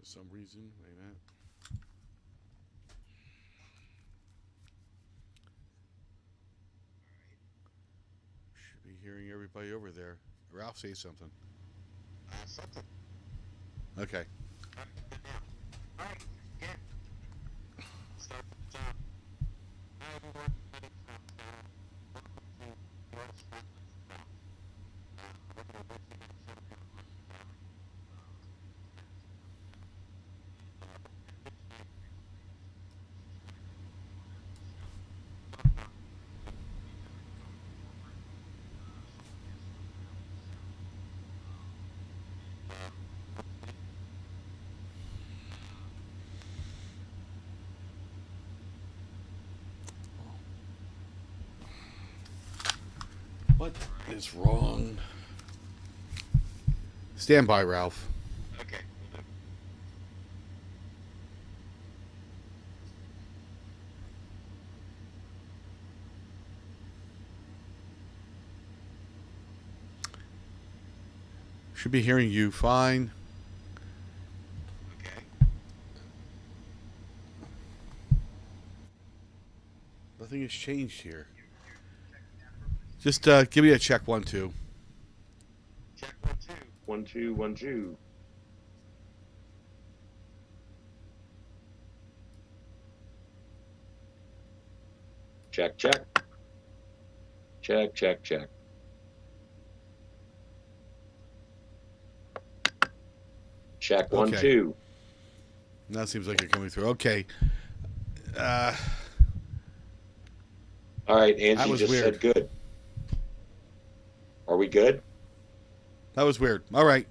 For some reason, wait a minute. Should be hearing everybody over there. Ralph, say something. Something. Okay. All right, again, start hi everyone. Welcome to your spot. We're going to briefly get started here on talk about music and going forward. Some of the guests that we have on the show. And hopefully, What all right. is wrong? Stand by, Ralph. Okay, we'll do. Should be hearing you fine. Okay. Nothing has changed here. Just give me a check 1 2. Check 1 2. 1 2 1 2. Check check. Check check check. Check one Okay. two. Now it seems like you're coming through. Okay. Uh, All right, that Angie was just weird. said good. Are we good? That was weird. All right.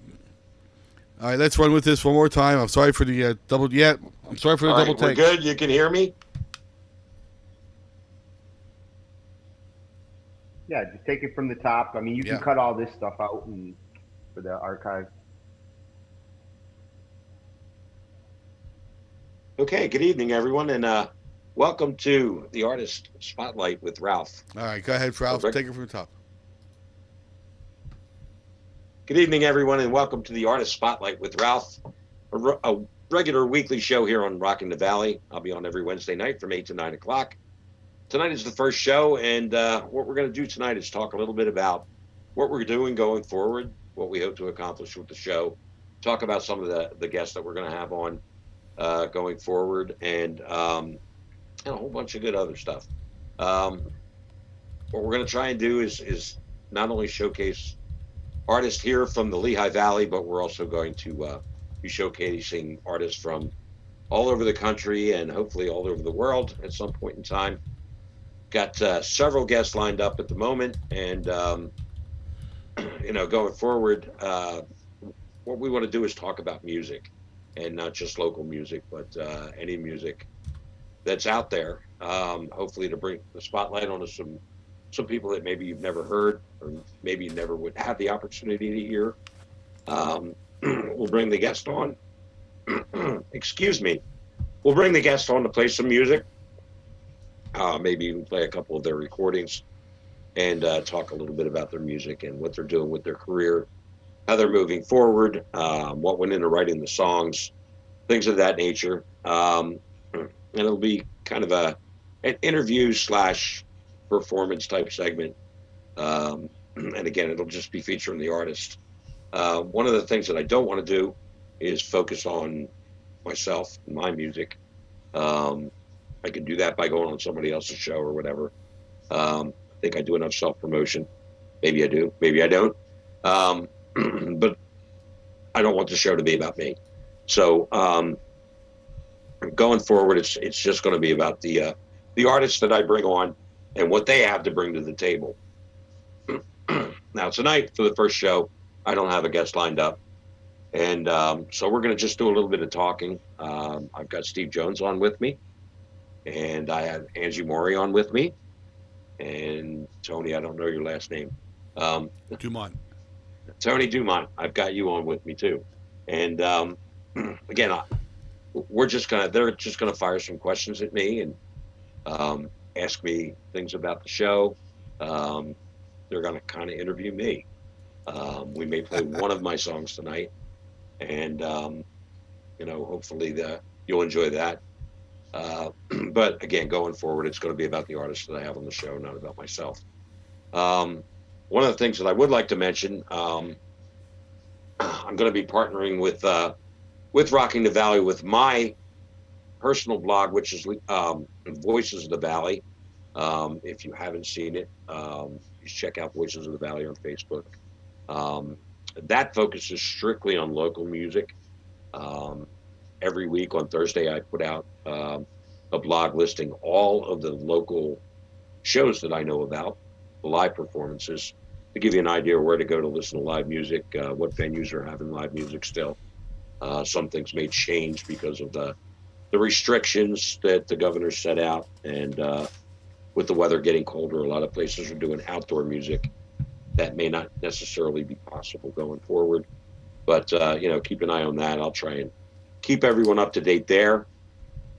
All right, let's run with this one more time. I'm sorry for the double. Yeah, I'm sorry for the All double right, we're take. good. You can hear me? Yeah, just take it from the top. I mean, you can Yeah. cut all this stuff out and for the archive. Okay, good evening, everyone, and welcome to the Artist Spotlight with Ralph. All right, go ahead, Ralph. Take it from the top. Good evening, everyone, and welcome to the Artist Spotlight with Ralph, a regular weekly show here on Rockin' the Valley. I'll be on every Wednesday night from 8 to 9 o'clock. Tonight is the first show, and what we're going to do tonight is talk a little bit about what we're doing going forward, what we hope to accomplish with the show, talk about some of the guests that we're going to have on going forward, and a whole bunch of good other stuff. What we're going to try and do is not only showcase artists here from the Lehigh Valley, but we're also going to be showcasing artists from all over the country and hopefully all over the world at some point in time. Got several guests lined up at the moment, and going forward, what we want to do is talk about music, and not just local music, but any music that's out there. Hopefully, to bring the spotlight onto some people that maybe you've never heard, or maybe you never would have the opportunity to hear. We'll bring the guest on. Excuse me. We'll bring the guest on to play some music. Maybe even play a couple of their recordings and talk a little bit about their music and what they're doing with their career, how they're moving forward, what went into writing the songs, things of that nature. And it'll be kind of an interview / performance type segment. And again, it'll just be featuring the artist. One of the things that I don't want to do is focus on myself and my music. I can do that by going on somebody else's show or whatever. I think I do enough self-promotion. Maybe I do, maybe I don't. But I don't want the show to be about me. So going forward, it's just going to be about the artists that I bring on and what they have to bring to the table. Now tonight for the first show, I don't have a guest lined up, and so we're going to just do a little bit of talking. I've got Steve Jones on with me, and I have Angie Maury on with me, and Tony, I don't know your last name. Dumont. Tony Dumont, I've got you on with me too. And again, they're just gonna fire some questions at me and ask me things about the show. They're gonna kind of interview me. We may play one of my songs tonight, and hopefully you'll enjoy that. But again, going forward, it's going to be about the artists that I have on the show, not about myself. Um, One of the things that I would like to mention, I'm going to be partnering with Rocking the Valley with my personal blog, which is Voices of the Valley. If you haven't seen it, please check out Voices of the Valley on Facebook. Um, that focuses strictly on local music. Um, every week on Thursday, I put out a blog listing all of the local shows that I know about, the live performances, to give you an idea of where to go to listen to live music, what venues are having live music still. Some things may change because of the restrictions that the governor set out, and with the weather getting colder, a lot of places are doing outdoor music. That may not necessarily be possible going forward, but keep an eye on that. I'll try and keep everyone up to date there.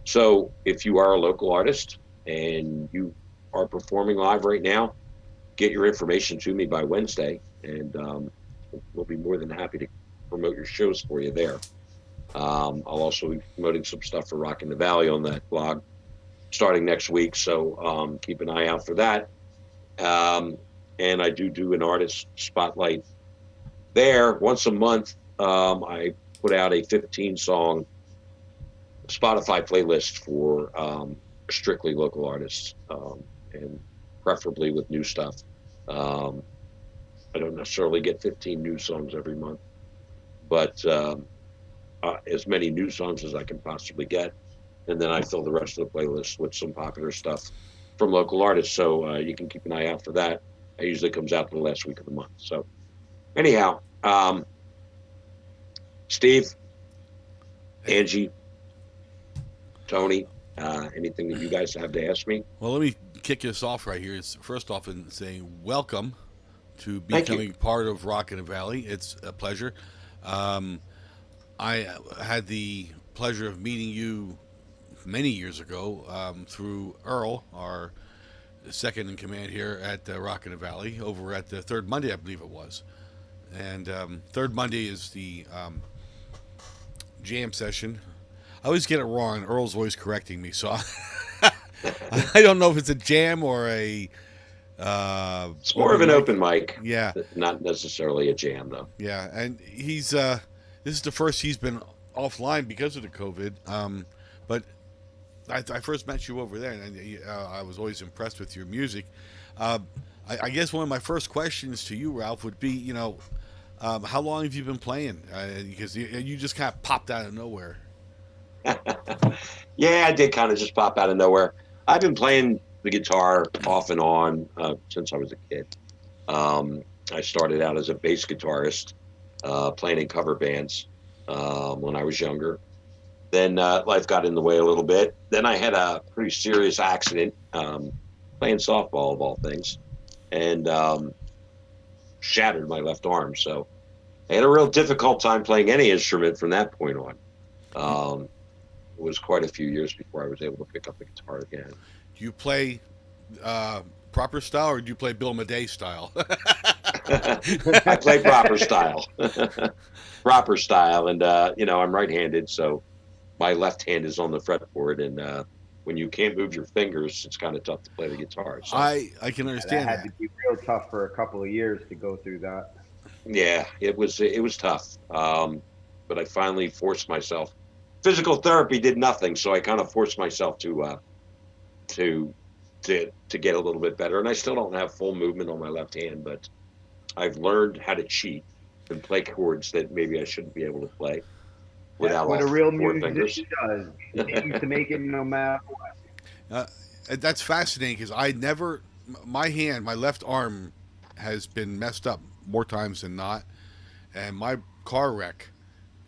So if you are a local artist and you are performing live right now, get your information to me by Wednesday, and we'll be more than happy to promote your shows for you there. I'll also be promoting some stuff for Rockin' the Valley on that blog starting next week, so keep an eye out for that. And I do an artist spotlight there once a month. I put out a 15-song Spotify playlist for strictly local artists, and preferably with new stuff. I don't necessarily get 15 new songs every month, but as many new songs as I can possibly get. And then I fill the rest of the playlist with some popular stuff from local artists. So you can keep an eye out for that. It usually comes out the last week of the month. So anyhow, Steve, Angie, Tony, anything that you guys have to ask me? Well, let me kick this off right here. It's first off in saying welcome to Thank you. becoming part of Rockin' the Valley. It's a pleasure. I had the pleasure of meeting you many years ago through Earl, our second in command here at Rockin' the Valley, over at the Third Monday, I believe it was. And Third Monday is the jam session. I always get it wrong. Earl's always correcting me, so I don't know if it's a jam or a. It's more of an open mic. Yeah, Not necessarily a jam, though. yeah, and he's. This is the first he's been offline because of the COVID. But I first met you over there, and I was always impressed with your music. I guess one of my first questions to you, Ralph, would be, how long have you been playing? Because you just kind of popped out of nowhere. Yeah, I did kind of just pop out of nowhere. I've been playing the guitar off and on since I was a kid. I started out as a bass guitarist, playing in cover bands when I was younger. Then life got in the way a little bit. Then I had a pretty serious accident playing softball, of all things, and shattered my left arm. So I had a real difficult time playing any instrument from that point on. It was quite a few years before I was able to pick up the guitar again. Do you play proper style, or do you play Bill Maday style? I play proper style. Proper style. And, I'm right-handed, so my left hand is on the fretboard. And when you can't move your fingers, it's kind of tough to play the guitar. So. I can understand That had to be real tough for a couple of years to go through that. Yeah, it was tough. But I finally forced myself. Physical therapy did nothing, so I kind of forced myself to get a little bit better. And I still don't have full movement on my left hand, but I've learned how to cheat and play chords that maybe I shouldn't be able to play without what all a real four musician fingers. does. You need to make it no matter what. That's fascinating because I never, my left arm has been messed up more times than not, and my car wreck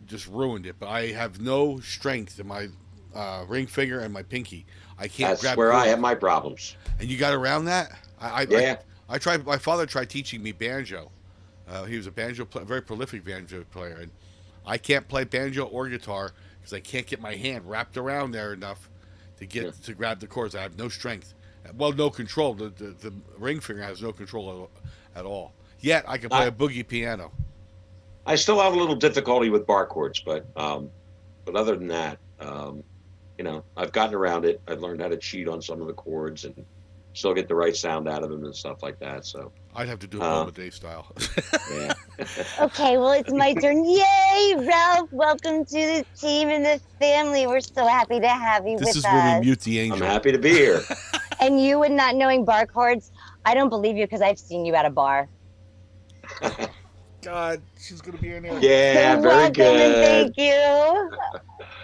just ruined it. But I have no strength in my ring finger and my pinky. I can't That's grab where chords. I have my problems. And you got around that? Yeah. I tried. My father tried teaching me banjo. He was a very prolific banjo player, and I can't play banjo or guitar because I can't get my hand wrapped around there enough to grab the chords. I have no strength. Well, no control. The ring finger has no control at all. Yet I can play a boogie piano. I still have a little difficulty with bar chords, but but other than that, I've gotten around it. I've learned how to cheat on some of the chords and still get the right sound out of them and stuff like that. So, I'd have to do it uh, Mama Day style. yeah. Okay, well, it's my turn. Yay, Ralph! Welcome to the team and the family. We're so happy to have you This with is where we us. mute the I'm angel. happy to be here. And you and not knowing bar chords, I don't believe you because I've seen you at a bar. God, she's gonna be in there. Yeah, So very welcome and good. thank you.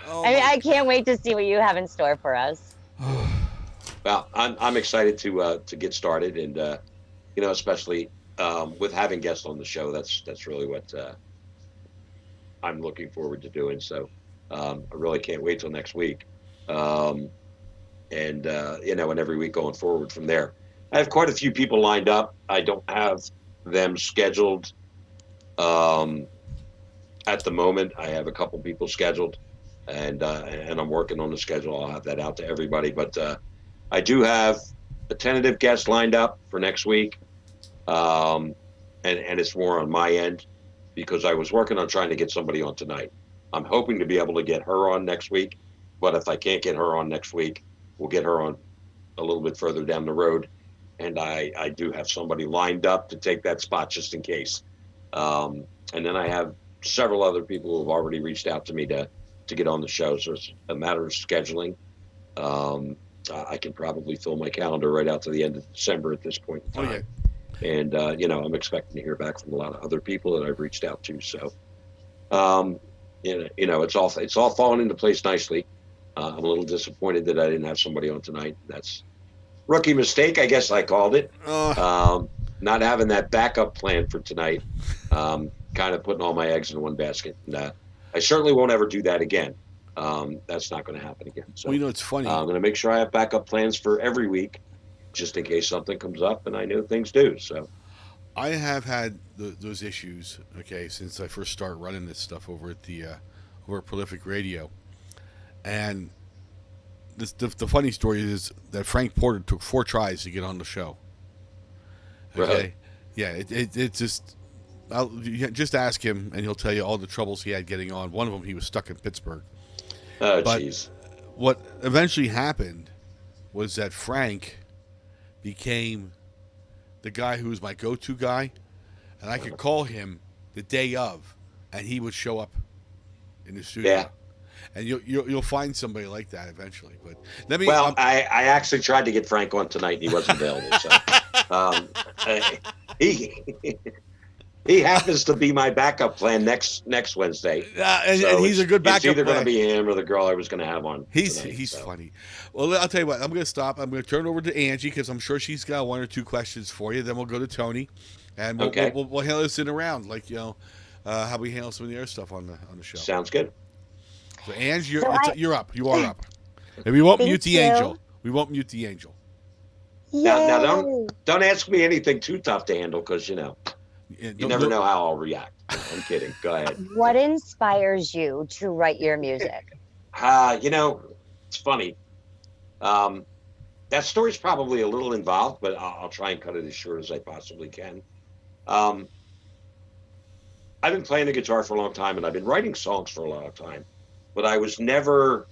Oh I mean, my I can't wait to see what you have in store for us. Well, I'm excited to get started, and especially with having guests on the show. That's really what I'm looking forward to doing. So I really can't wait till next week, and and every week going forward from there. I have quite a few people lined up. I don't have them scheduled at the moment. I have a couple people scheduled, and I'm working on the schedule. I'll have that out to everybody, but I do have a tentative guest lined up for next week, and it's more on my end because I was working on trying to get somebody on tonight. I'm hoping to be able to get her on next week, but if I can't get her on next week, we'll get her on a little bit further down the road. And I do have somebody lined up to take that spot just in case. And then I have several other people who have already reached out to me to get on the show. So it's a matter of scheduling. I can probably fill my calendar right out to the end of December at this point in time. And, I'm expecting to hear back from a lot of other people that I've reached out to. So, it's all falling into place nicely. I'm a little disappointed that I didn't have somebody on tonight. That's rookie mistake, I guess I called it. Not having that backup plan for tonight, kind of putting all my eggs in one basket. And, I certainly won't ever do that again. That's not going to happen again. So, it's funny. I'm going to make sure I have backup plans for every week, just in case something comes up, and I know things do. So, I have had those issues, since I first started running this stuff over at over at Prolific Radio, and the funny story is that Frank Porter took 4 tries to get on the show. Okay, Really? Yeah, it just. You just ask him, and he'll tell you all the troubles he had getting on. One of them, he was stuck in Pittsburgh. oh, But jeez. what eventually happened was that Frank became the guy who was my go-to guy, and I could call him the day of, and he would show up in the studio. Yeah. And you'll find somebody like that eventually. But let me. Well, I actually tried to get Frank on tonight, and he wasn't available. So, he happens to be my backup plan next Wednesday. And he's a good backup. It's either going to plan. be him or the girl I was going to have on. He's tonight, funny. Well, I'll tell you what. I'm going to stop. I'm going to turn it over to Angie because I'm sure she's got 1 or 2 questions for you. Then we'll go to Tony, and we'll handle this in a round, like how we handle some of the other stuff on the show. Sounds good. So Angie, you're up. You are up. And we won't mute the angel. We won't mute the angel. Now don't ask me anything too tough to handle because you never know how I'll react. No, I'm kidding. Go ahead. What inspires you to write your music? It's funny. That story's probably a little involved, but I'll try and cut it as short as I possibly can. I've been playing the guitar for a long time, and I've been writing songs for a long time, but I was never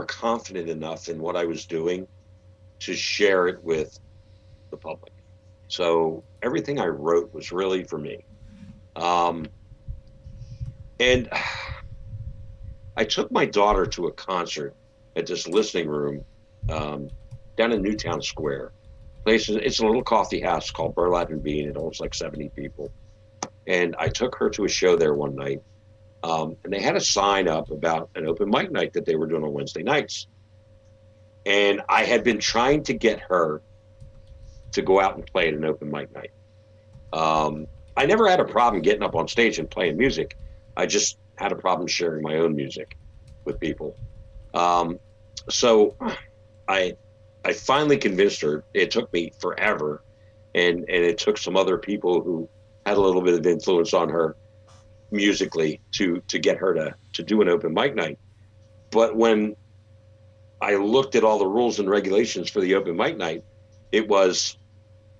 confident enough in what I was doing to share it with the public. So everything I wrote was really for me. And I took my daughter to a concert at this listening room down in Newtown Square. It's a little coffee house called Burlap and Bean. It holds like 70 people. And I took her to a show there one night. And they had a sign up about an open mic night that they were doing on Wednesday nights. And I had been trying to get her to go out and play at an open mic night. I never had a problem getting up on stage and playing music. I just had a problem sharing my own music with people. So I finally convinced her. It took me forever, and it took some other people who had a little bit of influence on her musically to get her to do an open mic night. But when I looked at all the rules and regulations for the open mic night, it was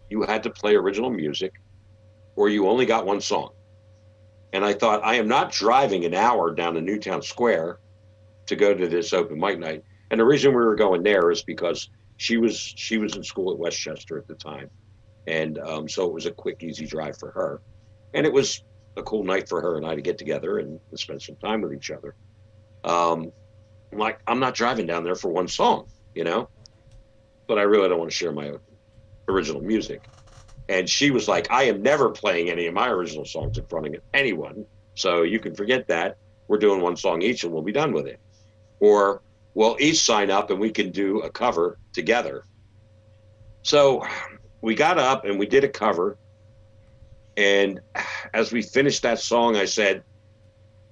you had to play original music or you only got one song. And I thought, I am not driving an hour down to Newtown Square to go to this open mic night. And the reason we were going there is because she was in school at Westchester at the time, and so it was a quick, easy drive for her, and it was a cool night for her and I to get together and spend some time with each other. I'm like, I'm not driving down there for one song, you know, but I really don't want to share my original music. And she was like, I am never playing any of my original songs in front of anyone, so you can forget that. We're doing one song each and we'll be done with it. Or we'll each sign up and we can do a cover together. So we got up and we did a cover. And as we finished that song, I said,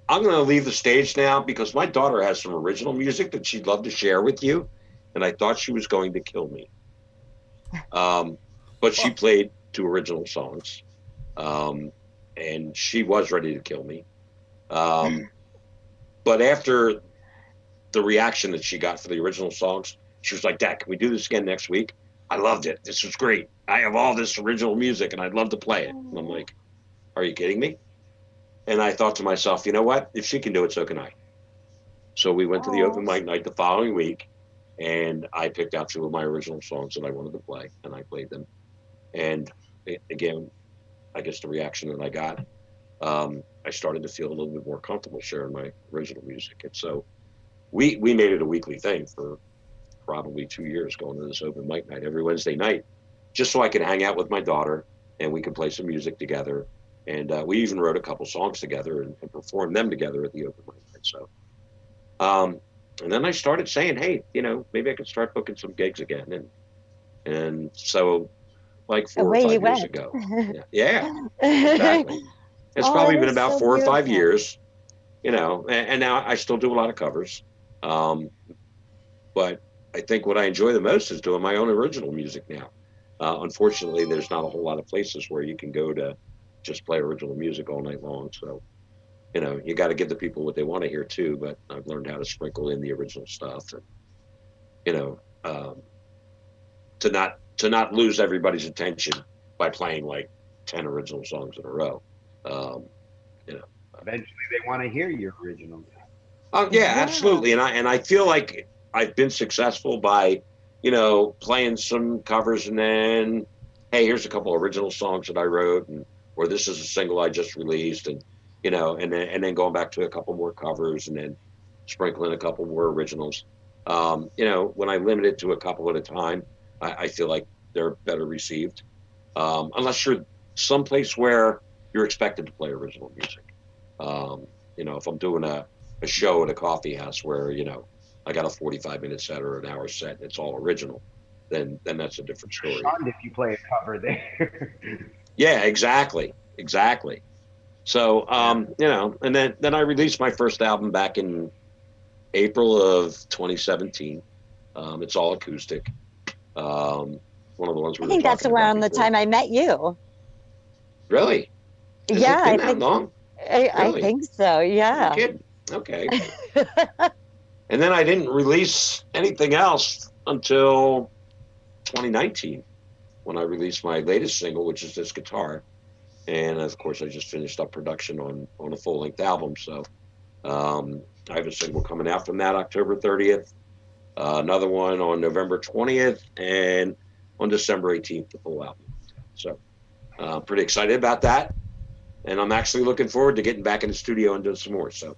I'm going to leave the stage now because my daughter has some original music that she'd love to share with you. And I thought she was going to kill me. But she played 2 original songs. And she was ready to kill me. But after the reaction that she got for the original songs, she was like, Dad, can we do this again next week? I loved it. This was great. I have all this original music and I'd love to play it. And I'm like, are you kidding me? And I thought to myself, you know what? If she can do it, so can I. So we went to the open mic night the following week, and I picked out 2 of my original songs that I wanted to play, and I played them. And again, I guess the reaction that I got, I started to feel a little bit more comfortable sharing my original music. And so we made it a weekly thing for probably 2 years, going to this open mic night every Wednesday night, just so I could hang out with my daughter and we could play some music together. And we even wrote a couple songs together and performed them together at the open mic night. So, and then I started saying, hey, you know, maybe I could start booking some gigs again. And so like 4 or 5 years ago. Yeah, exactly. It's probably been about 4 or 5 years, you know, and now I still do a lot of covers. But I think what I enjoy the most is doing my own original music now. Unfortunately, there's not a whole lot of places where you can go to just play original music all night long. So, you know, you got to give the people what they want to hear too, but I've learned how to sprinkle in the original stuff and, you know, to not lose everybody's attention by playing like 10 original songs in a row. You know, Eventually, they want to hear your originals. Oh yeah, absolutely. And I feel like I've been successful by, you know, playing some covers and then, hey, here's a couple of original songs that I wrote, and or this is a single I just released, and you know, and then going back to a couple more covers and then sprinkling a couple more originals. You know, when I limit it to a couple at a time, I feel like they're better received. Unless you're someplace where you're expected to play original music. You know, if I'm doing a show at a coffee house where, you know, I got a 45-minute set or an hour set and it's all original, then that's a different story. Shunned if you play a cover there. Yeah, exactly. So, you know, and then I released my first album back in April of 2017. It's all acoustic. One of the ones we I think that's around the time I met you. Really? Has Yeah, it been that long? I think so. Yeah. You're kidding. Okay. And then I didn't release anything else until 2019 when I released my latest single, which is this guitar. And of course, I just finished up production on a full-length album. So I have a single coming out from that October 30th, another one on November 20th, and on December 18th, the full album. So pretty excited about that. And I'm actually looking forward to getting back in the studio and doing some more. So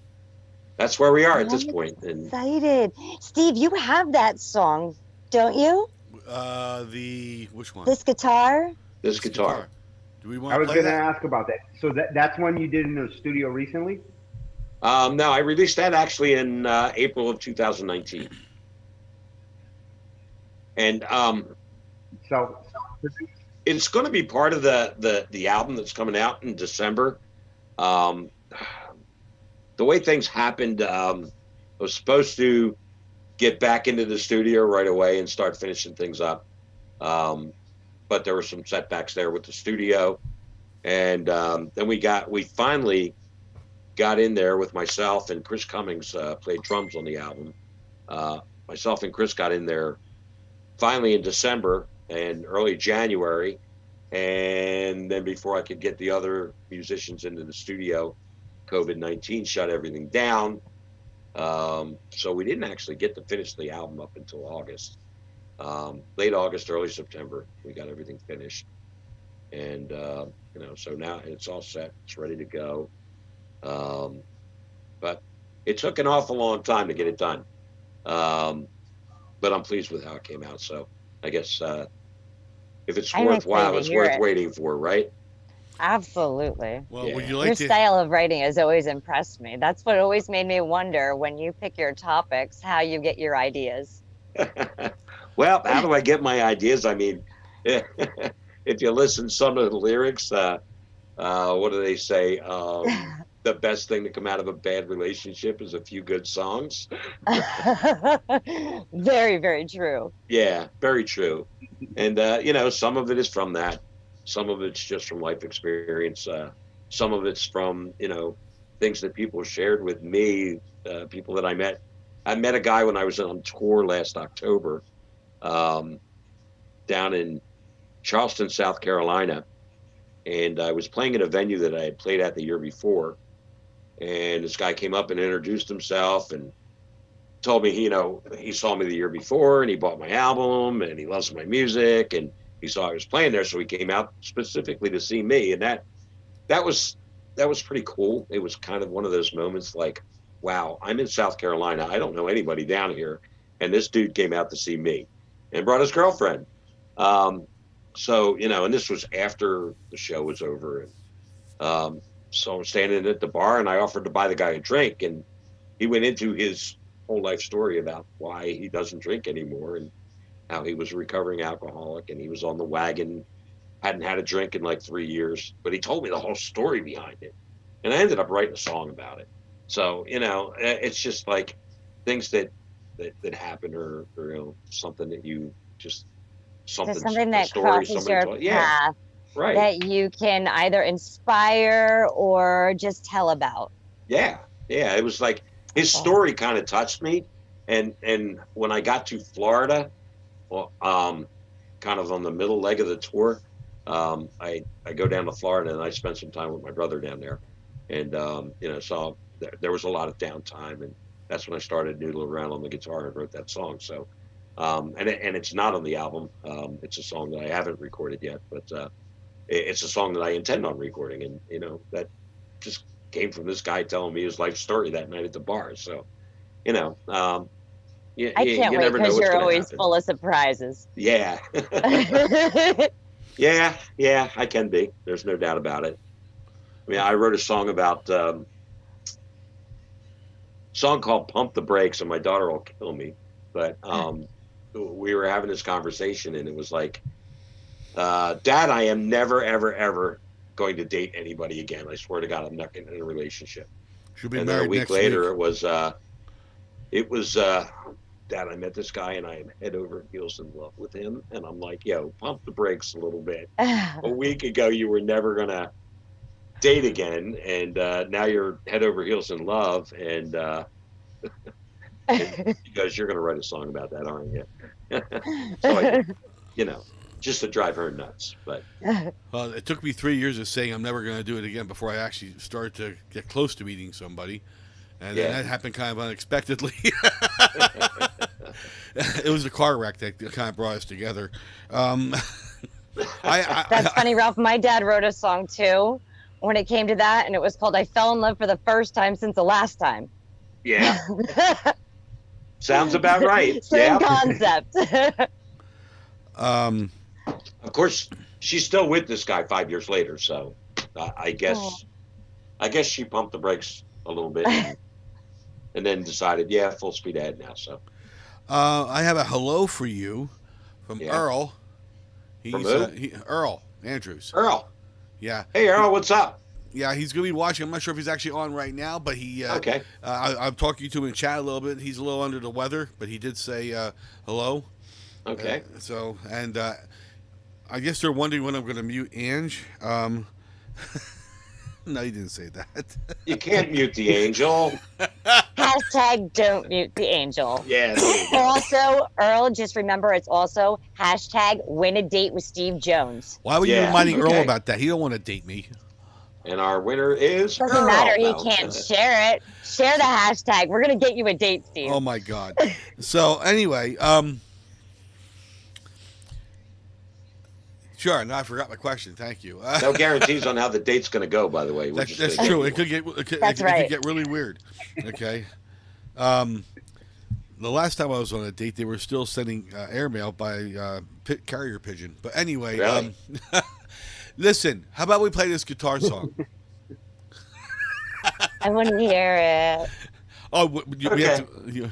that's where we are at this point. And excited. Steve, you have that song, don't you? Which one? This guitar? This guitar. Do we want I to was play going to that? ask about that. So that's one you did in the studio recently? No, I released that actually in April of 2019. And So it's going to be part of the album that's coming out in December. The way things happened, I was supposed to get back into the studio right away and start finishing things up. But there were some setbacks there with the studio. And then we finally got in there with myself and Chris Cummings played drums on the album. Myself and Chris got in there finally in December and early January. And then before I could get the other musicians into the studio, COVID-19 shut everything down. So we didn't actually get to finish the album up until August. Late August, early September, we got everything finished. And, so now it's all set. It's ready to go. But it took an awful long time to get it done. But I'm pleased with how it came out. So I guess if it's I'm worthwhile, excited to it's hear worth it. waiting for, right? Absolutely. Well, Yeah. would you Your like to? style of writing has always impressed me. That's what always made me wonder when you pick your topics, how you get your ideas. Well, how do I get my ideas? I mean, if you listen to some of the lyrics, what do they say? The best thing to come out of a bad relationship is a few good songs. Very, very true. Yeah, very true. And some of it is from that. Some of it's just from life experience. Some of it's from things that people shared with me. People that I met. I met a guy when I was on tour last October, down in Charleston, South Carolina, and I was playing at a venue that I had played at the year before. And this guy came up and introduced himself and told me, he saw me the year before and he bought my album and he loves my music and he saw I was playing there, so he came out specifically to see me. And that was pretty cool. It was kind of one of those moments like, wow, I'm in South Carolina. I don't know anybody down here, and this dude came out to see me and brought his girlfriend. So and this was after the show was over, and so I'm standing at the bar and I offered to buy the guy a drink, and he went into his whole life story about why he doesn't drink anymore and how he was a recovering alcoholic and he was on the wagon, hadn't had a drink in like 3 years, but he told me the whole story behind it. And I ended up writing a song about it. So, it's just like things that happen or something that you just, There's something, something a that story crosses somebody your told. Yeah, path right. that you can either inspire or just tell about. Yeah. It was like his story kind of touched me. And when I got to Florida, well, kind of on the middle leg of the tour, I go down to Florida and I spent some time with my brother down there. And, so there was a lot of downtime. And that's when I started noodling around on the guitar and wrote that song. So, and it's not on the album. It's a song that I haven't recorded yet, but it's a song that I intend on recording. And, that just came from this guy telling me his life story that night at the bar. So, I can't wait never know because what's you're gonna always happen. full of surprises. Yeah. Yeah, I can be. There's no doubt about it. I mean, I wrote a song about song called "Pump the Brakes," and my daughter will kill me. But we were having this conversation, and it was like, "Dad, I am never, ever, ever going to date anybody again. I swear to God, I'm not getting in a relationship." She'll be And then a married week next later, week. it was, Dad, I met this guy, and I am head over heels in love with him. And I'm like, "Yo, pump the brakes a little bit. A week ago, you were never gonna date again, and now you're head over heels in love, and because you're going to write a song about that, aren't you?" So just to drive her nuts. But Well, it took me 3 years of saying I'm never going to do it again before I actually started to get close to meeting somebody, and then that happened kind of unexpectedly. It was a car wreck that kind of brought us together. That's funny, Ralph. My dad wrote a song too when it came to that, and it was called "I Fell in Love for the First Time Since the Last Time." yeah, sounds about right. Same Yeah. concept. Of course, she's still with this guy 5 years later, so I guess she pumped the brakes a little bit and then decided, full speed ahead now. So I have a hello for you from Earl. From who? Earl Andrews. Earl. Yeah. Hey, Earl, what's up? Yeah, he's going to be watching. I'm not sure if he's actually on right now, but he. Okay. I'm talking to him in chat a little bit. He's a little under the weather, but he did say hello. Okay. I guess they're wondering when I'm going to mute Ange. No, you didn't say that. You can't mute the angel. Hashtag don't mute the angel. Yeah. There you go. Also, Earl, just remember it's also hashtag win a date with Steve Jones. Why were you Yeah, reminding Earl okay. about that? He don't want to date me. And our winner is Doesn't matter. He Earl. can't share it. Share the hashtag. We're gonna get you a date, Steve. Oh my God. So anyway, sure. No, I forgot my question. Thank you. No guarantees on how the date's going to go, by the way. We're That's just gonna true. get It could get That's it right. could get really weird. Okay. The last time I was on a date, they were still sending airmail by carrier pigeon. But anyway, Really? listen. How about we play this guitar song? I want to hear it. Oh, we have to.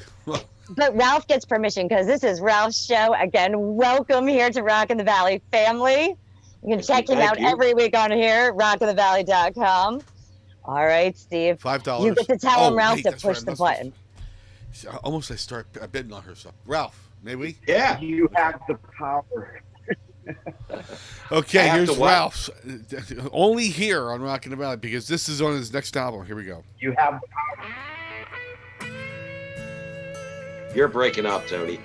But Ralph gets permission because this is Ralph's show. Again, welcome here to Rock in the Valley family. You can check him Thank out you. every week on here, rockinthevalley.com. All right, Steve. $5. You get to tell him, Ralph, wait, to that's right, push I'm the not supposed button. Almost I start bidding on her stuff. Ralph, may we? Yeah. You have the power. Okay, I have here's to what? Ralph's. Only here on Rockin' the Valley because this is on his next album. Here we go. You have the power. You're breaking up, Tony.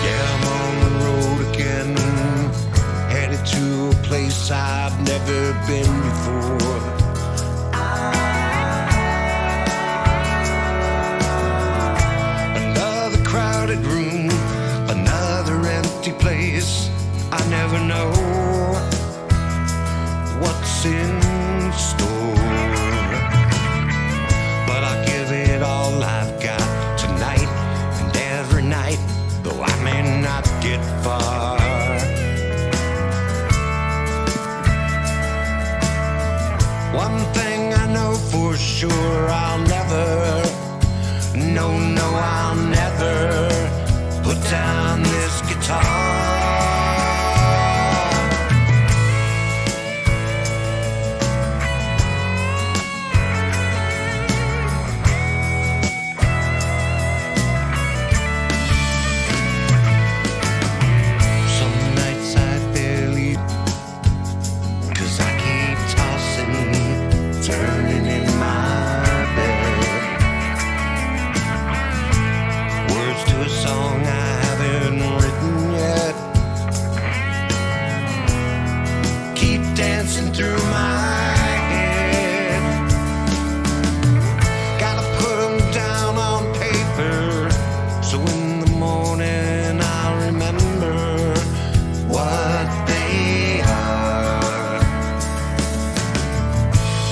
Yeah, I'm on the road again, headed to a place I've never been before. Another crowded room, another empty place. I never know what's in store, but I'll give it all I've got tonight and every night, though I may not get far. One thing I know for sure, I'll never, no, I'll never put down this guitar. Some nights I barely, 'cause I keep tossing, turning in my bed. Words to a song I haven't written yet keep dancing through my head. Gotta put them down on paper, so in the morning I'll remember what they are.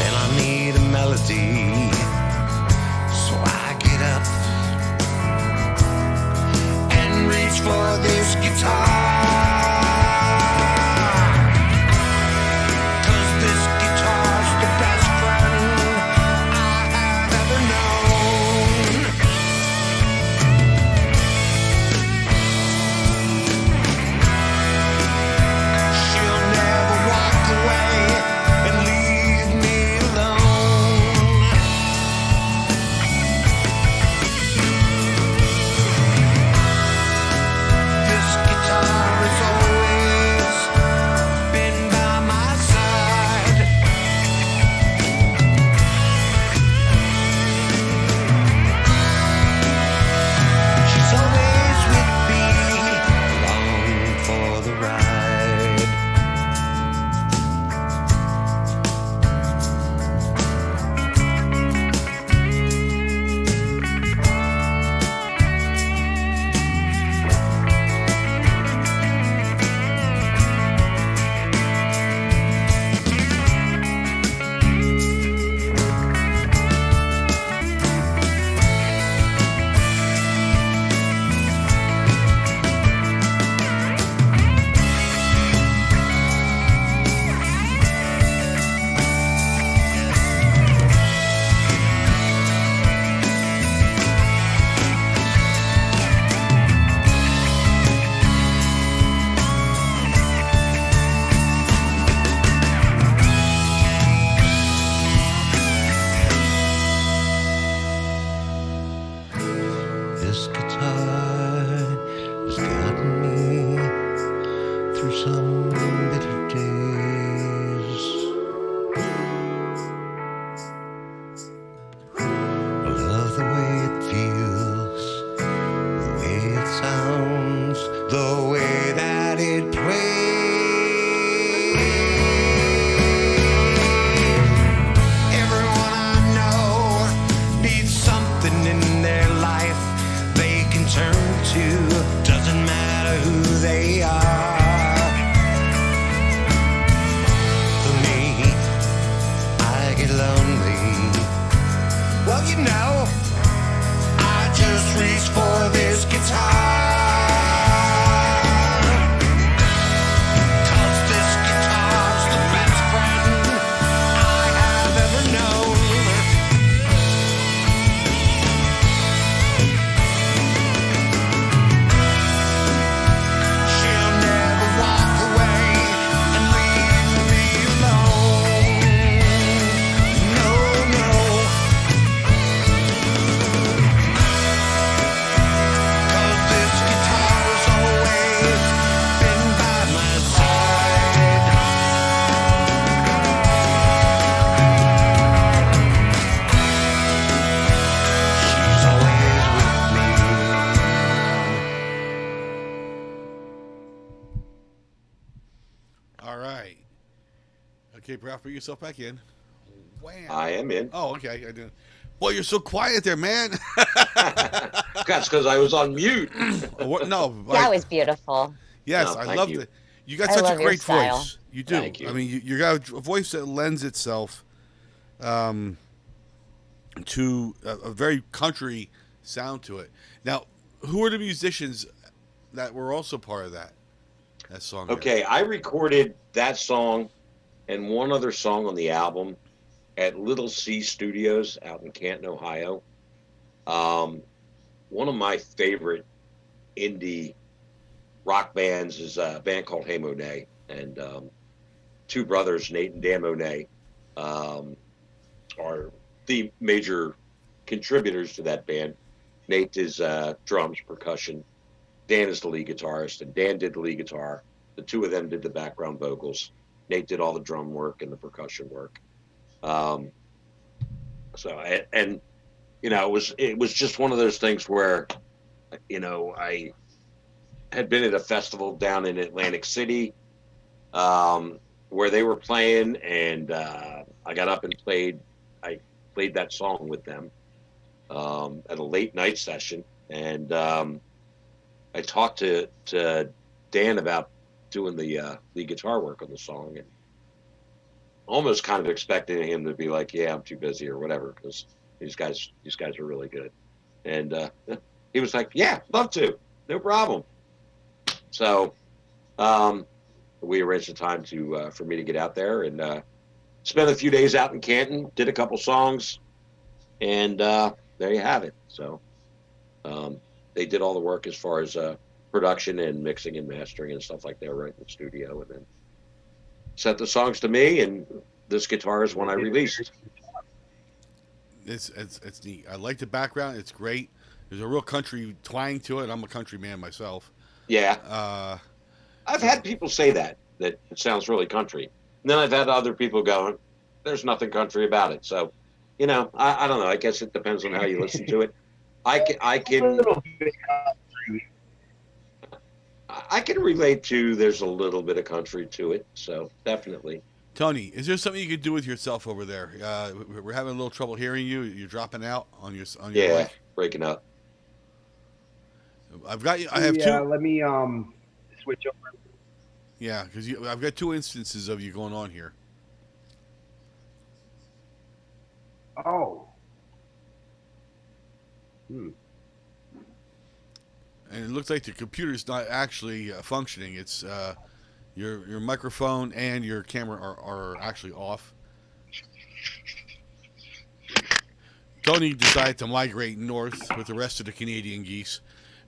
And I need a melody, so I get up and reach for this guitar. 'Cause this guitar's the best friend I have ever known. She'll never walk away and leave me alone. This guitar has always been by my side. She's always with me, along for the ride. This guitar has gotten me through some bitter days. I love the way it feels All right. Okay, Ralph, put yourself back in. Wham. I am in. Oh, okay. I didn't. Boy, you're so quiet there, man. That's because I was on mute. What? No. That was beautiful. Yes, No, I thank love you. it. You got I such a love your great style. voice. You do. Thank you. I mean, you got a voice that lends itself to a very country sound to it. Now, who are the musicians that were also part of that song? there? Okay, I recorded that song and one other song on the album at Little C Studios out in Canton, Ohio. One of my favorite indie rock bands is a band called Hey Monet, and two brothers, Nate and Dan Monet, are the major contributors to that band. Nate is drums, percussion. Dan is the lead guitarist, and Dan did the lead guitar. The two of them did the background vocals. Nate did all the drum work and the percussion work. It was just one of those things where, I had been at a festival down in Atlantic City, where they were playing, and I got up and played that song with them at a late night session, and I talked to Dan about doing the lead guitar work on the song, and almost kind of expecting him to be like, "Yeah, I'm too busy" or whatever, because these guys are really good. And he was like, "Yeah, love to, no problem." So we arranged a time for me to get out there and spent a few days out in Canton, did a couple songs, and there you have it. So they did all the work as far as production and mixing and mastering and stuff like that right in the studio, and then sent the songs to me, and this guitar is one I released. It's neat. I like the background. It's great. There's a real country twang to it. I'm a country man myself. Yeah. I've had people say that it sounds really country. And then I've had other people going, there's nothing country about it. So, I don't know. I guess it depends on how you listen to it. I can relate to there's a little bit of country to it. So definitely. Tony, is there something you could do with yourself over there? We're having a little trouble hearing you. You're dropping out on your mic. Breaking up. I've got you. I have two. Let me switch over. Yeah, because I've got two instances of you going on here. Oh. And it looks like the computer's not actually functioning. It's your microphone and your camera are actually off. Tony decided to migrate north with the rest of the Canadian geese,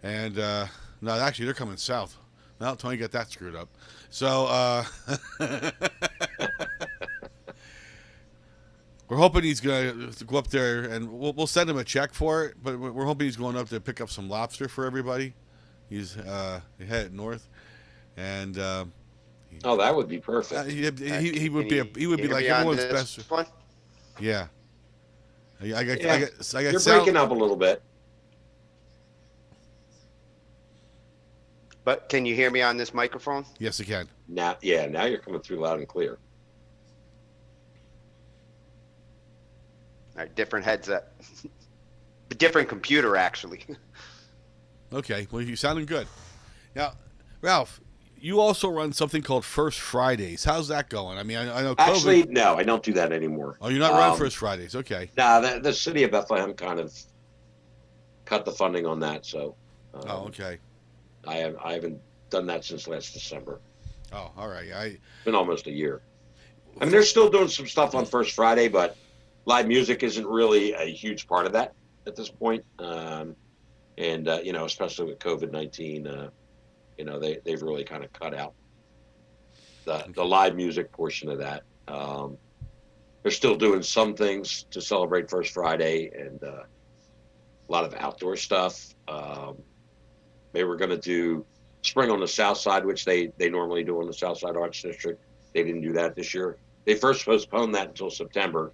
and no, actually they're coming south. Now Tony got that screwed up. So we're hoping he's gonna go up there, and we'll send him a check for it. But we're hoping he's going up to pick up some lobster for everybody. He's headed north, and that would be perfect. he would be like everyone's best. One? Yeah. I got You're sound. breaking up a little bit. But can you hear me on this microphone? Yes, I can. Now you're coming through loud and clear. All right, different headset. A different computer, actually. Okay, well, you're sounding good. Now, Ralph, you also run something called First Fridays. How's that going? I mean, I know COVID. Actually, no, I don't do that anymore. Oh, you're not running First Fridays. Okay. Nah, the city of Bethlehem kind of cut the funding on that, so. Okay. I haven't done that since last December. Oh, all right. It's been almost a year. I mean, they're still doing some stuff on First Friday, but live music isn't really a huge part of that at this point. Especially with COVID-19, they've really kind of cut out the live music portion of that. They're still doing some things to celebrate First Friday and a lot of outdoor stuff. They were going to do Spring on the South Side, which they normally do on the South Side Arts District. They didn't do that this year. They first postponed that until September,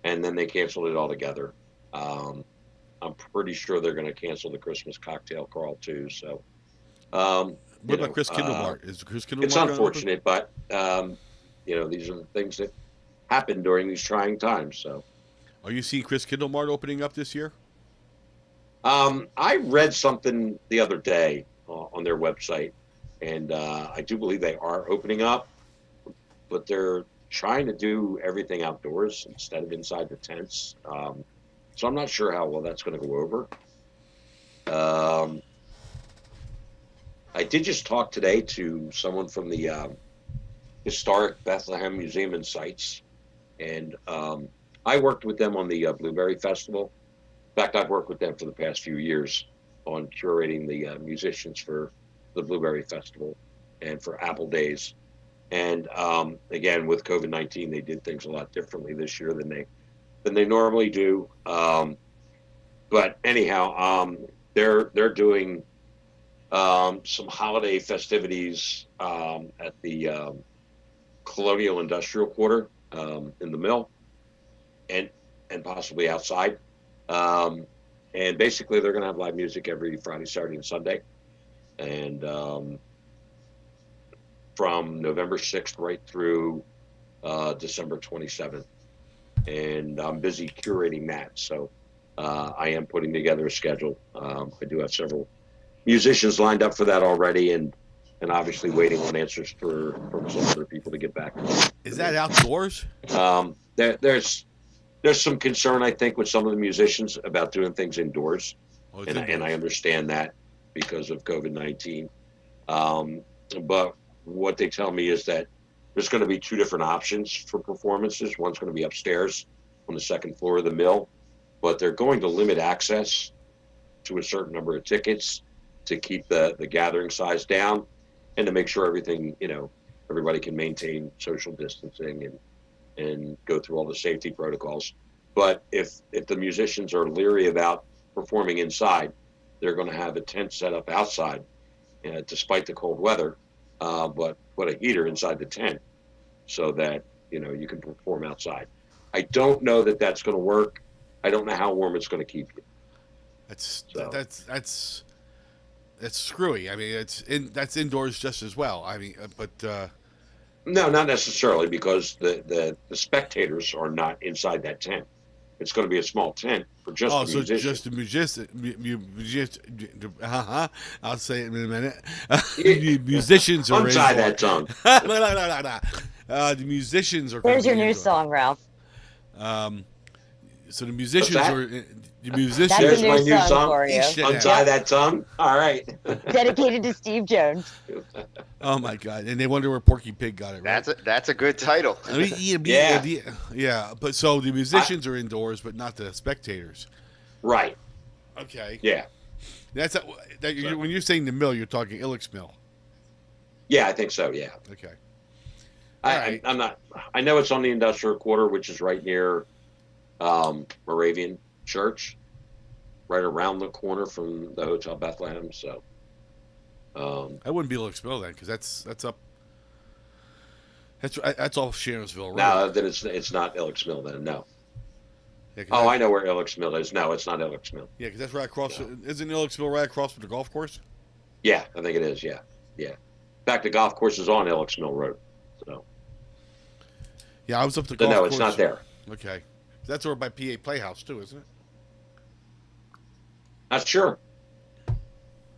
and then they canceled it altogether. I'm pretty sure they're going to cancel the Christmas cocktail crawl too. So What about Chris Kindlemart? Is Chris Kindlemart It's gonna open? unfortunate, but these are the things that happen during these trying times. So, Are you seeing Chris Kindlemart opening up this year? I read something the other day on their website, and I do believe they are opening up, but they're trying to do everything outdoors instead of inside the tents. So I'm not sure how well that's going to go over. I did just talk today to someone from the historic Bethlehem Museum and Sites, and I worked with them on the Blueberry Festival. In fact, I've worked with them for the past few years on curating the musicians for the Blueberry Festival and for Apple Days. And again, with COVID-19, they did things a lot differently this year than they normally do. But anyhow, they're doing some holiday festivities at the Colonial Industrial Quarter in the Mill, and possibly outside. And basically, they're going to have live music every Friday, Saturday, and Sunday. And from November 6th right through December 27th. And I'm busy curating that. So I am putting together a schedule. I do have several musicians lined up for that already, and obviously waiting on answers from some other people to get back. Is that outdoors? There's some concern, I think, with some of the musicians about doing things indoors, Oh, it's and indoors. I understand that because of COVID-19. But what they tell me is that there's going to be two different options for performances. One's going to be upstairs on the second floor of the Mill, but they're going to limit access to a certain number of tickets to keep the gathering size down and to make sure everybody can maintain social distancing and go through all the safety protocols. But if the musicians are leery about performing inside, they're going to have a tent set up outside, despite the cold weather, but put a heater inside the tent so that you can perform outside. I don't know that that's going to work. I don't know how warm it's going to keep you. That's screwy. I mean, that's indoors just as well. I mean, but No, not necessarily, because the spectators are not inside that tent. It's going to be a small tent for just the so musicians. just the I'll say it in a minute. Yeah. The musicians are Untie indoors. that tongue. The musicians are. Where's your gonna be new indoors. song, Ralph? So the musicians that? are the musicians. That's There's a my new new song song. for you. Shit. Untie that tongue. All right. Dedicated to Steve Jones. Oh my god! And they wonder where Porky Pig got it. Right? That's a good title. I mean, yeah. But so the musicians are indoors, but not the spectators. Right. Okay. Yeah. That's when you're saying the Mill, you're talking Illick's Mill. Yeah, I think so. Yeah. Okay. I'm not. I know it's on the industrial quarter, which is right near Moravian Church, right around the corner from the Hotel Bethlehem. So. I wouldn't be Illick's Mill then, because that's up. That's all Shannosville Road. No, then it's not Illick's Mill then. No. Yeah, 'cause I know where Illick's Mill is. No, it's not Illick's Mill. Yeah, because that's right across. Isn't Illick's Mill right across from the golf course? Yeah, I think it is. Yeah. In fact, the golf course is on Illick's Mill Road. So. Yeah, I was up the So golf no, course. it's not there. Okay, that's over by PA Playhouse too, isn't it? Not sure.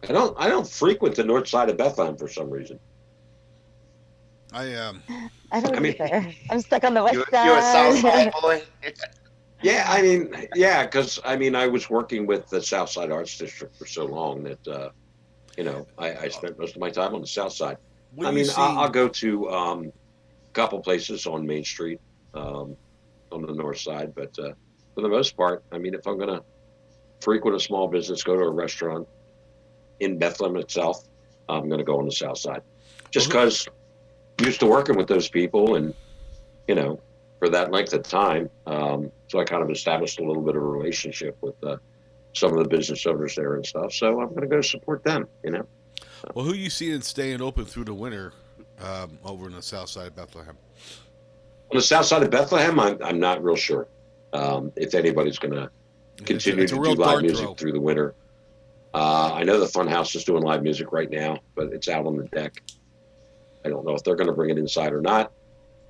I don't frequent the north side of Bethlehem for some reason. I don't I mean- either. I'm stuck on the west You side. a Southside boy? Yeah, because I was working with the Southside Arts District for so long that I spent most of my time on the South Side. What do you see? I'll go to a couple places on Main Street on the north side, but for the most part, if I'm going to frequent a small business, go to a restaurant in Bethlehem itself, I'm going to go on the South Side, just because I'm used to working with those people, and for that length of time, so I kind of established a little bit of a relationship with some of the business owners there and stuff. So I'm going to go support them. Well, who you seeing staying open through the winter over in the south side of Bethlehem? On the south side of Bethlehem, I'm not real sure if anybody's going to continue It's to a do real live dart music throw. through the winter. I know the Funhouse is doing live music right now, but it's out on the deck. I don't know if they're going to bring it inside or not.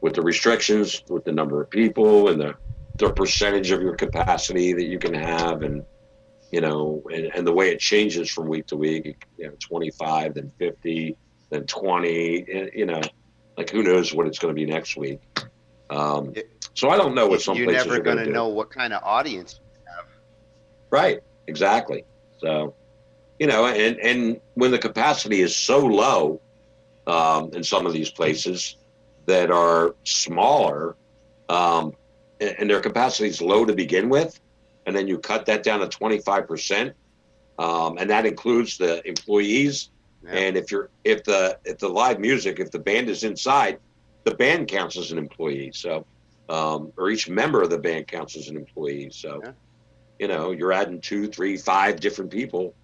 With the restrictions, with the number of people and the percentage of your capacity that you can have, and and the way it changes from week to week, 25, then 50, then 20, like who knows what it's going to be next week. So I don't know what some You're places never are going to do. know what kind of audience. Right, exactly. So, and when the capacity is so low in some of these places that are smaller, and their capacity is low to begin with, and then you cut that down to 25%, and that includes the employees. Yeah. And if the live music, if the band is inside, the band counts as an employee. So, or each member of the band counts as an employee. So, yeah. You're adding 2, 3, 5 different people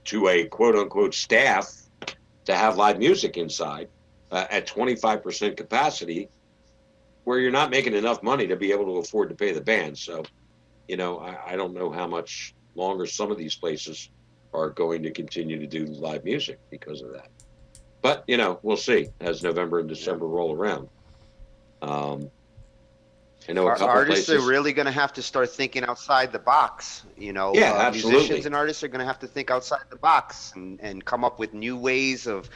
to a quote unquote staff to have live music inside at 25% capacity, where you're not making enough money to be able to afford to pay the band. So, I don't know how much longer some of these places are going to continue to do live music because of that. But, we'll see as November and December roll around. I know a couple artists places are really going to have to start thinking outside the box. Yeah, absolutely. Musicians and artists are going to have to think outside the box and come up with new ways of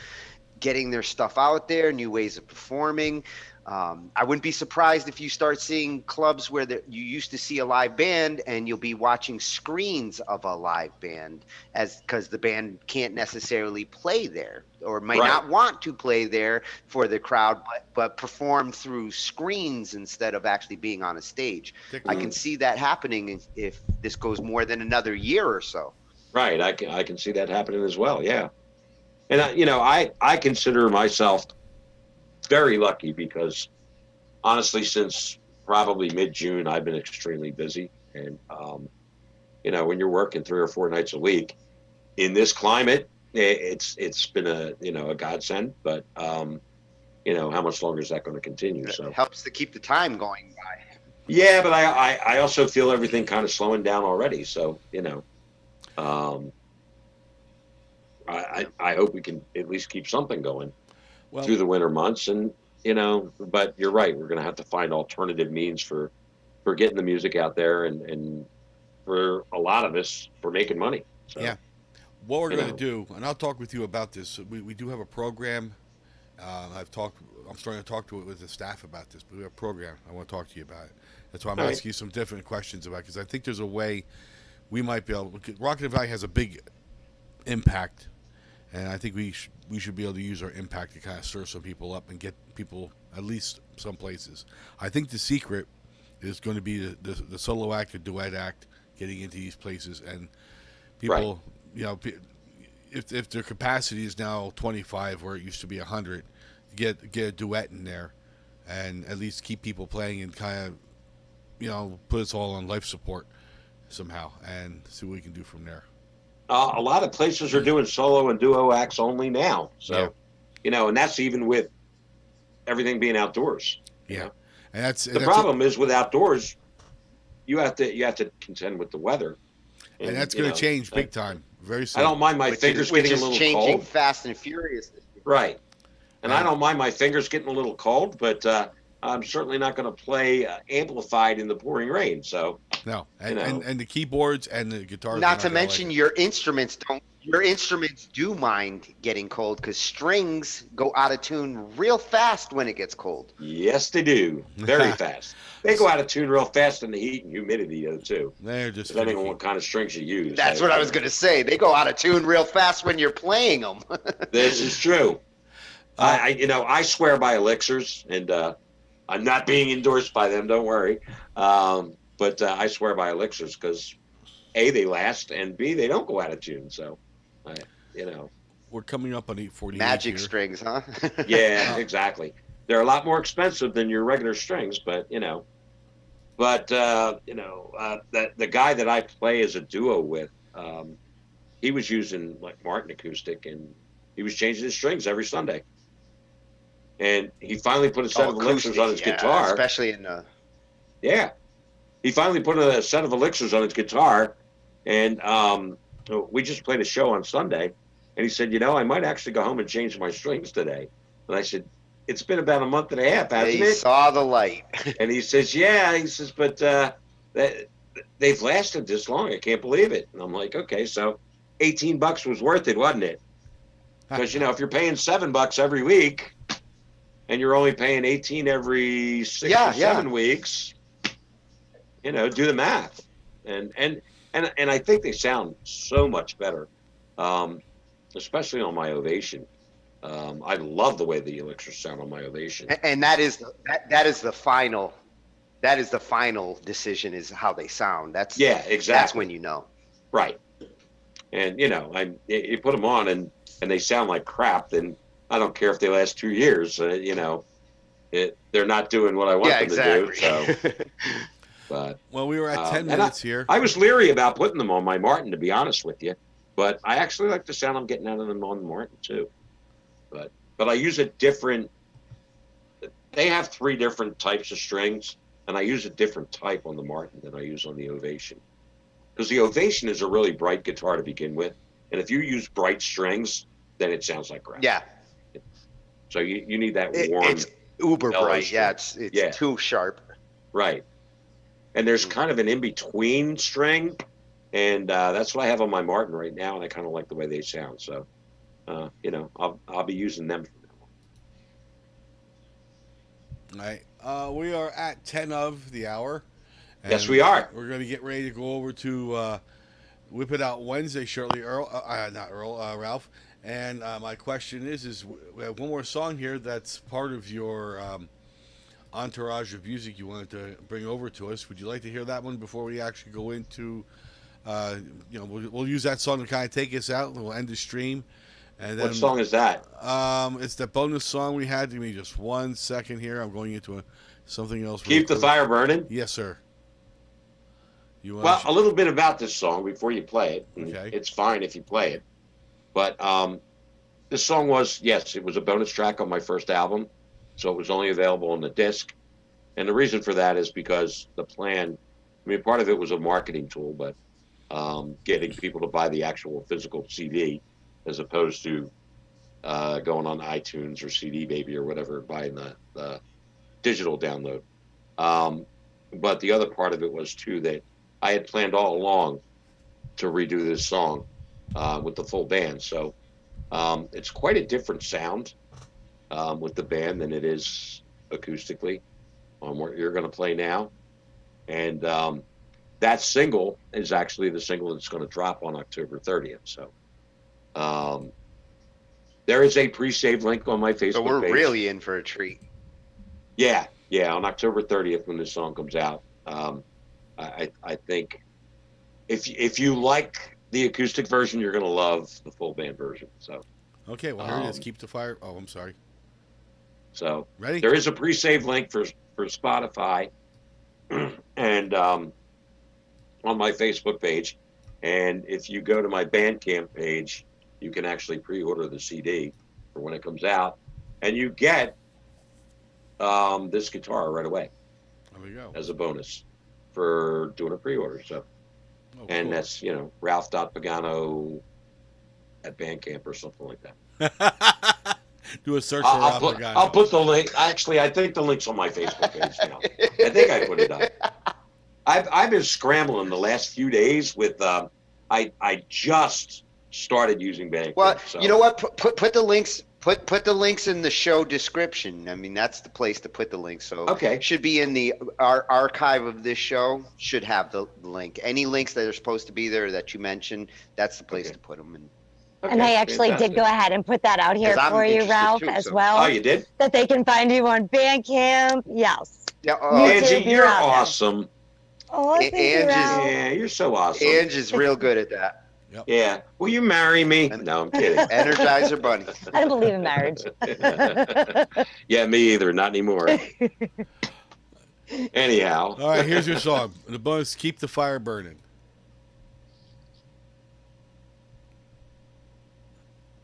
getting their stuff out there, new ways of performing. I wouldn't be surprised if you start seeing clubs where you used to see a live band and you'll be watching screens of a live band because the band can't necessarily play there or might not want to play there for the crowd, but perform through screens instead of actually being on a stage. I can see that happening if this goes more than another year or so. Right. I can see that happening as well. Yeah. And I consider myself very lucky because honestly, since probably mid-June, I've been extremely busy. And, when you're working 3 or 4 nights a week in this climate, it's been a godsend, but, how much longer is that going to continue? So it helps to keep the time going by. Yeah, but I also feel everything kind of slowing down already. So, I hope we can at least keep something going through the winter months. And, but you're right. We're going to have to find alternative means for getting the music out there and for a lot of us for making money. So, yeah. What we're going to do, and I'll talk with you about this. We do have a program. I'm starting to talk with the staff about this, but we have a program. I want to talk to you about it. That's why I'm asking you some different questions about it, because I think there's a way we might be able. Rocket Valley has a big impact, and I think we should be able to use our impact to kind of stir some people up and get people at least some places. I think the secret is going to be the solo act, the duet act, getting into these places, and people, if their capacity is now 25 where it used to be 100, get a duet in there, and at least keep people playing and kind of, put us all on life support somehow, and see what we can do from there. A lot of places are doing solo and duo acts only now. So, and that's even with everything being outdoors. Yeah. And that's the problem is with outdoors, you have to contend with the weather. And that's going to change big time very soon. I don't mind my fingers getting a little changing cold. Fast and furious. Right. And I don't mind my fingers getting a little cold, but I'm certainly not going to play amplified in the pouring rain. So no, and the keyboards and the guitars. Not to mention your instruments don't. Your instruments do mind getting cold because strings go out of tune real fast when it gets cold. Yes, they do. Very fast. They go out of tune real fast in the heat and humidity, too. They're just depending on what kind of strings you use. That's what I was going to say. They go out of tune real fast when you're playing them. This is true. I swear by elixirs, and I'm not being endorsed by them. Don't worry. But I swear by elixirs because A, they last, and B, they don't go out of tune. So, we're coming up on 8:40. Magic strings, huh? Yeah, exactly. They're a lot more expensive than your regular strings, but the guy that I play as a duo with, he was using like Martin acoustic, and he was changing his strings every Sunday. And he finally put a set of elixirs on his guitar, especially in he finally put a set of elixirs on his guitar, and So we just played a show on Sunday, and he said, I might actually go home and change my strings today. And I said, it's been about a month and a half, hasn't They it? saw the light. And he says, yeah. He says, but they've lasted this long. I can't believe it. And I'm like, okay, so $18 was worth it, wasn't it? Because if you're paying $7 every week, and you're only paying 18 every 6 or 7 weeks, do the math. And I think they sound so much better, especially on my Ovation. I love the way the Elixirs sound on my Ovation. And that is the final decision is how they sound. That's exactly. That's when you know. Right. And you put them on and they sound like crap, then I don't care if they last 2 years. They're not doing what I want them to do. So, but well, we were at 10 minutes here. I was leery about putting them on my Martin, to be honest with you, but I actually like the sound I'm getting out of them on the Martin too. But I use a different. They have 3 different types of strings, and I use a different type on the Martin than I use on the Ovation, because the Ovation is a really bright guitar to begin with, and if you use bright strings, then it sounds like crap. Yeah. So you need that warm. It's uber bright. string. Yeah, it's too sharp. Right. And there's kind of an in-between string, and that's what I have on my Martin right now, and I kind of like the way they sound. So, I'll be using them from now on. All right. We are at 10 of the hour. Yes, we are. We're going to get ready to go over to Whip It Out Wednesday shortly, Ralph. And my question is we have one more song here that's part of your entourage of music you wanted to bring over to us. Would you like to hear that one before we actually go into, we'll use that song to kind of take us out. We'll end the stream. And then, What song is that? It's the bonus song we had. Give me just 1 second here. I'm going into something else. Keep the Fire Burning? Yes, sir. A little bit about this song before you play it. Okay. It's fine if you play it. But this song it was a bonus track on my first album, so it was only available on the disc. And the reason for that is because the plan, part of it was a marketing tool, but getting people to buy the actual physical CD as opposed to going on iTunes or CD Baby or whatever, buying the digital download. But the other part of it was, too, that I had planned all along to redo this song with the full band. So it's quite a different sound with the band than it is acoustically on what you're going to play now. And that single is actually the single that's going to drop on October 30th. So there is a pre-save link on my Facebook page. So we're really in for a treat. Yeah, on October 30th when this song comes out. I think if you like the acoustic version, you're going to love the full band version. So okay, well, here it is. Keep the Fire. Oh, I'm sorry. So ready? There is a pre-save link for Spotify and on my Facebook page. And if you go to my Bandcamp page, you can actually pre-order the CD for when it comes out, and you get this guitar right away. There we go. As a bonus for doing a pre-order. So, and cool. that's Ralph.Pagano at Bandcamp or something like that. Do a search for Ralph Pagano. I'll put the link. Actually, I think the link's on my Facebook page now. I think I put it up. I've been scrambling the last few days with. I just started using Bandcamp. Well, so. You know what? Put the links. Put the links in the show description. That's the place to put the links. So okay, should be in our archive of this show. Should have the link. Any links that are supposed to be there that you mentioned, that's the place to put them in. Okay, and I actually did go ahead and put that out here for you, Ralph, as well. Oh, you did? That they can find you on Bandcamp. Yes. Yeah. Angie, you're awesome. Oh, thank you, Ralph. Yeah, you're so awesome. Angie's real good at that. Yep. Yeah. Will you marry me? No, I'm kidding. Energizer Bunny. I don't believe in marriage. Yeah, me either. Not anymore. Anyhow. All right, here's your song. The bonus, Keep the Fire Burning.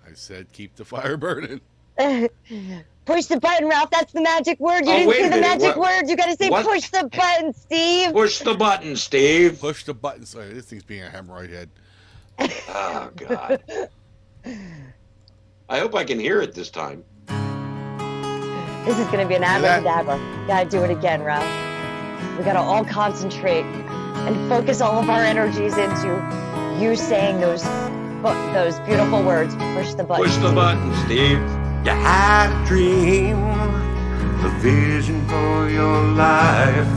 I said keep the fire burning. Push the button, Ralph. That's the magic word. You didn't say the magic word. You got to say push the button, Steve. Push the button, Steve. Push the button. Sorry, this thing's being a hemorrhoid head. Oh God. I hope I can hear it this time. This is gonna be an abracadabra. Gotta do it again, Ralph. We gotta all concentrate and focus all of our energies into you saying those beautiful words. Push the button. Push the Steve. button, Steve. You had a dream, a vision for your life,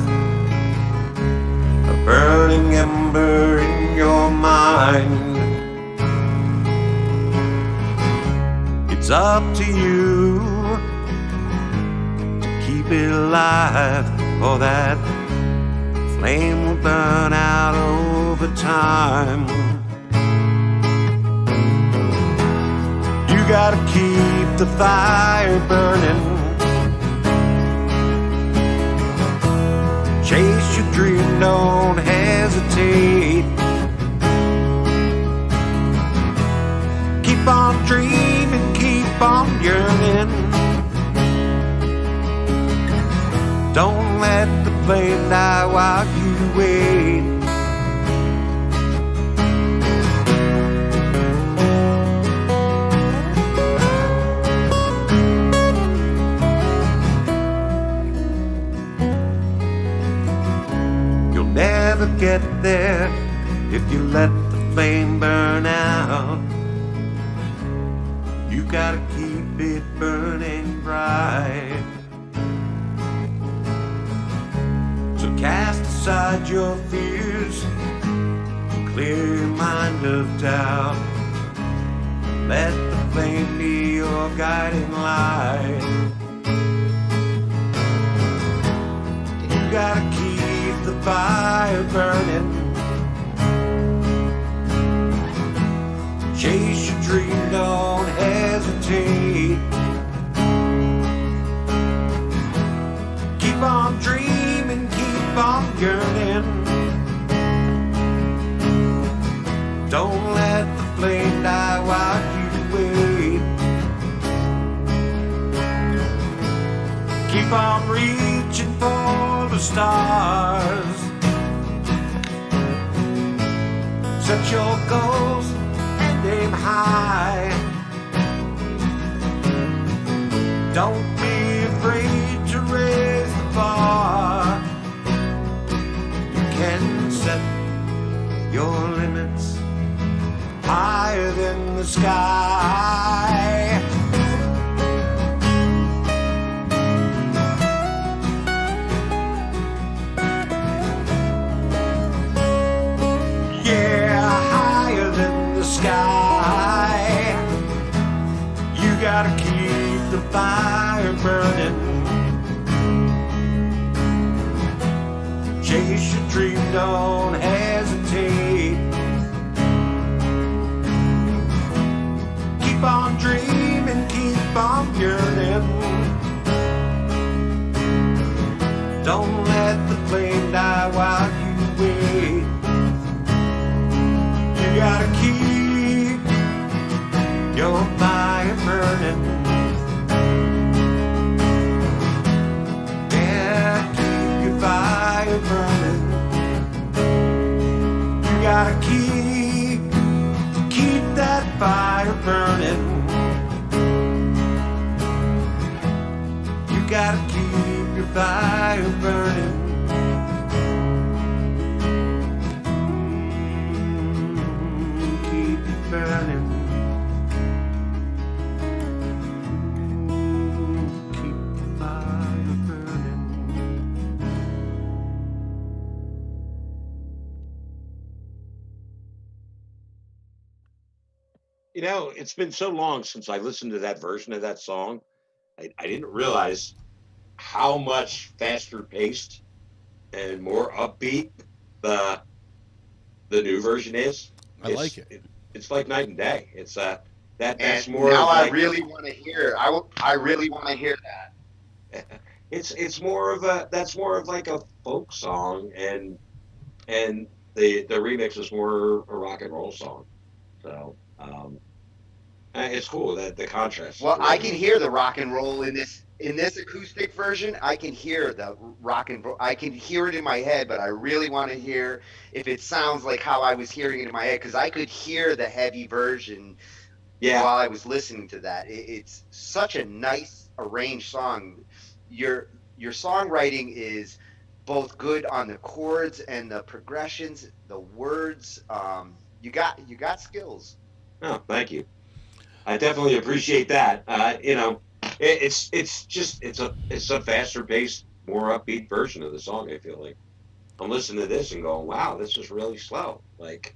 a burning ember in your mind. It's up to you to keep it alive, or that flame will burn out over time. You gotta keep the fire burning, chase your dream, don't hesitate. Keep on dreaming, keep on yearning. Don't let the flame die while you wait. You'll never get there if you let the flame burn out. You gotta keep it burning bright. So cast aside your fears, clear your mind of doubt. Let the flame be your guiding light. You gotta keep the fire burning, chase your dream, don't hesitate. Keep on dreaming, keep on yearning. Don't let the flame die while you wait. Keep on reaching for the stars. Set your goals and aim high. Don't be afraid to raise the bar. You can set your limits higher than the sky. Yeah, higher than the sky. You gotta keep the fire burning, chase your dream, don't hesitate. Keep on dreaming, keep on yearning. Don't let the flame die while you wait. You gotta keep your fire burning. Yeah, keep your fire burning. You gotta keep that fire burning. You gotta keep your fire burning. Keep it burning. Keep the fire burning. You know, it's been so long since I listened to that version of that song. I didn't realize how much faster paced and more upbeat the new version is. I like it. It's like night and day. It's that's And more now of I like, really want to hear. I really want to hear that. it's more of a that's more of like a folk song, and the remix is more a rock and roll song. So it's cool that the contrast. Well, I can hear the rock and roll in this in this acoustic version, I can hear the rock and I can hear it in my head, but I really want to hear if it sounds like how I was hearing it in my head, because I could hear the heavy version Yeah. while I was listening to that. It's such a nice arranged song. Your songwriting is both good on the chords and the progressions, the words. You got skills. Oh, thank you. I definitely appreciate that. You know, it's a faster paced, more upbeat version of the song. I feel like I'm listening to this and going, "Wow, this is really slow." Like,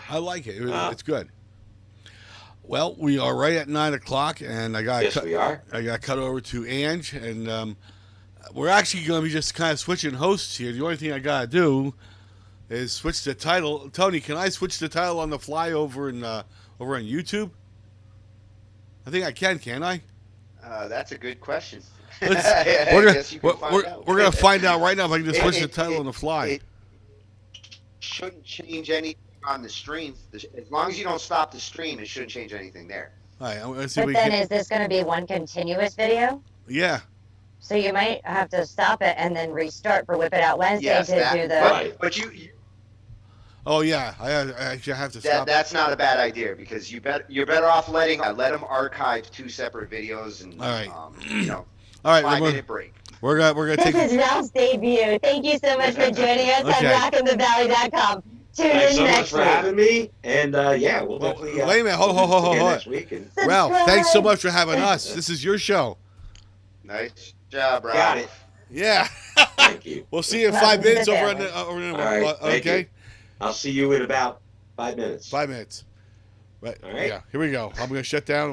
I like it. It's good. Well, we are right at 9 o'clock, and I got yes, we are. I got cut over to Ange, and we're actually going to be just kind of switching hosts here. The only thing I got to do is switch the title. Tony, can I switch the title on the fly over on YouTube? I think I can I? That's a good question. We're gonna find out right now if I can just switch the title on the fly. It shouldn't change anything on the stream. As long as you don't stop the stream, it shouldn't change anything there. All right, let's see if But we then can. is this going to be one continuous video? Yeah. So you might have to stop it and then restart for Whip It Out Wednesday Yes, to that, do the. Right. but Oh yeah. I actually have to stop. that's not a bad idea, because you're better off let them archive 2 separate videos and All right. All right, 5-minute break. we're gonna This take. is Ralph's debut. Thank you so much for joining us Okay. on rockinthevalley.com. Tune Thanks in so much next for week. having me. And yeah, we'll Well, definitely. wait a minute. Hold we'll do this on. again next week. And Ralph, thanks so much for having us. This is your show. Nice job, Ralph. got it. Yeah. Thank you. We'll see you in Welcome 5 to the minutes over on family. the. All right. Thank Okay. you. I'll see you in about 5 minutes. 5 minutes. Right. All right. Yeah. Here we go. I'm gonna shut down.